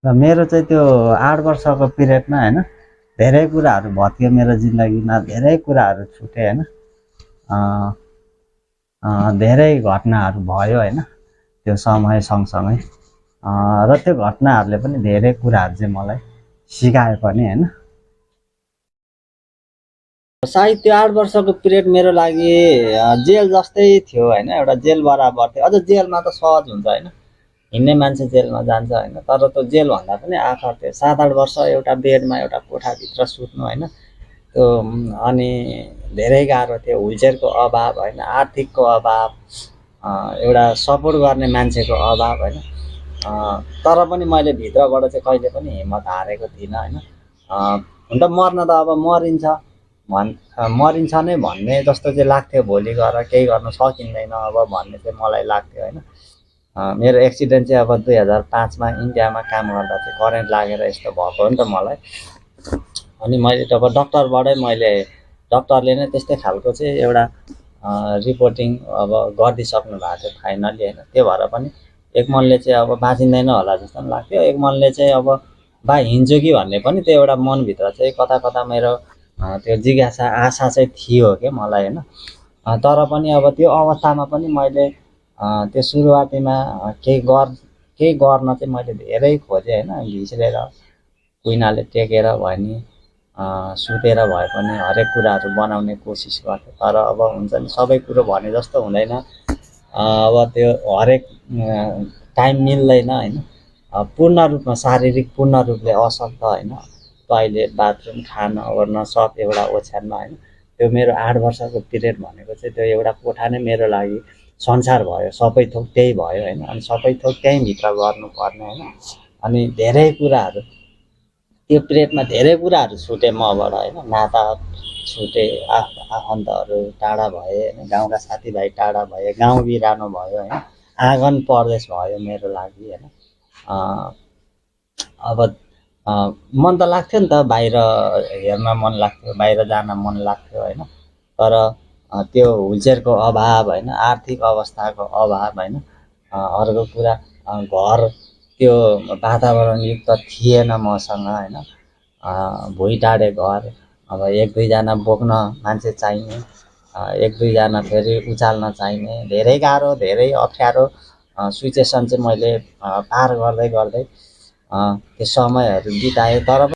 र मेरो चाहिँ त्यो 8 वर्षको पिरियडमा होइन धेरै कुराहरू भत्कियो मेरो जिन्दगीमा, धेरै कुराहरू छुटे होइन। धेरै घटनाहरू भयो होइन त्यो समय सँगसँगै। र त्यो घटनाहरूले पनि धेरै कुराहरू चाहिँ मलाई सिकायो पनि होइन। सायद त्यो 8 वर्षको पिरियड मेरो लागि जेल जस्तै थियो होइन, एउटा जेल बराबर थियो। अझ जेलमा त सहज हुन्छ होइन, हिँड्ने मान्छे जेलमा जान्छ होइन, तर त्यो जेलभन्दा पनि आखर थियो। 7-8 वर्ष एउटा बेडमा एउटा कोठाभित्र सुत्नु होइन, त्यो अनि धेरै गाह्रो थियो। व्हिलचेयरको अभाव होइन, आर्थिकको अभाव, एउटा सपोर्ट गर्ने मान्छेको अभाव होइन। तर पनि मैले भित्रबाट चाहिँ कहिले पनि हिम्मत हारेको थिइनँ होइन। हुन त मर्न त अब मरिन्छ नै भन्ने जस्तो चाहिँ लाग्थ्यो। भोलि गएर केही गर्न सकिँदैन अब भन्ने चाहिँ मलाई लाग्थ्यो होइन। मेरो एक्सिडेन्ट चाहिँ अब 2005मा इन्डियामा काम गर्दा चाहिँ करेन्ट लागेर यस्तो भएको हो नि त मलाई। अनि मैले त अब डक्टरले नै त्यस्तै खालको चाहिँ एउटा रिपोर्टिङ अब गरिदिइसक्नु भएको थियो फाइनली होइन। त्यो भएर पनि एक मनले चाहिँ अब बाँचिँदैन होला जस्तो पनि लाग्थ्यो, एक मनले चाहिँ अब हिँड्छु कि भन्ने पनि त्यो एउटा मनभित्र चाहिँ कता कता मेरो त्यो जिज्ञासा आशा चाहिँ थियो क्या मलाई होइन। तर पनि अब त्यो अवस्थामा पनि मैले त्यो सुरुवातीमा केही गर्न चाहिँ मैले धेरै खोजेँ होइन। घिस्रेर कुइनाले टेकेर भयो नि, सुतेर भए पनि हरेक कुराहरू बनाउने कोसिस गर्थेँ। तर अब हुन्छ नि सबै कुरो भने जस्तो हुँदैन, अब त्यो हरेक टाइम मिल्दैन होइन। पूर्ण रूपमा शारीरिक पूर्ण रूपले असक्त होइन, टोइलेट बाथरुम खान ओर्न सब एउटा ओछ्यानमा होइन। त्यो मेरो 8 वर्षको पिरियड भनेको चाहिँ त्यो एउटा कोठा नै मेरो लागि संसार भयो, सबै थोक त्यही भयो होइन। अनि सबै थोक त्यहीँभित्र गर्नुपर्ने होइन। अनि धेरै कुराहरू त्यो पिरियडमा धेरै कुराहरू छुटे मबाट होइन। नाता छुटे, आफन्तहरू टाढा भए होइन, गाउँका साथीभाइ टाढा भए, गाउँ बिरानो भयो होइन, आँगन परदेश भयो मेरो लागि होइन। अब मन त लाग्थ्यो नि त, बाहिर हेर्न मन लाग्थ्यो, बाहिर जान मन लाग्थ्यो होइन। तर त्यो व्हिलचेयरको अभाव होइन, आर्थिक अवस्थाको अभाव होइन, अर्को कुरा घर त्यो वातावरणयुक्त थिएन मसँग होइन। भुइँटाडे घर, अब 1-2जना बोक्न मान्छे चाहिने, 1-2जना फेरि उचाल्न चाहिने, धेरै गाह्रो धेरै अप्ठ्यारो सिचुएसन चाहिँ मैले पार गर्दै गर्दै त्यो समयहरू बिताएँ। तर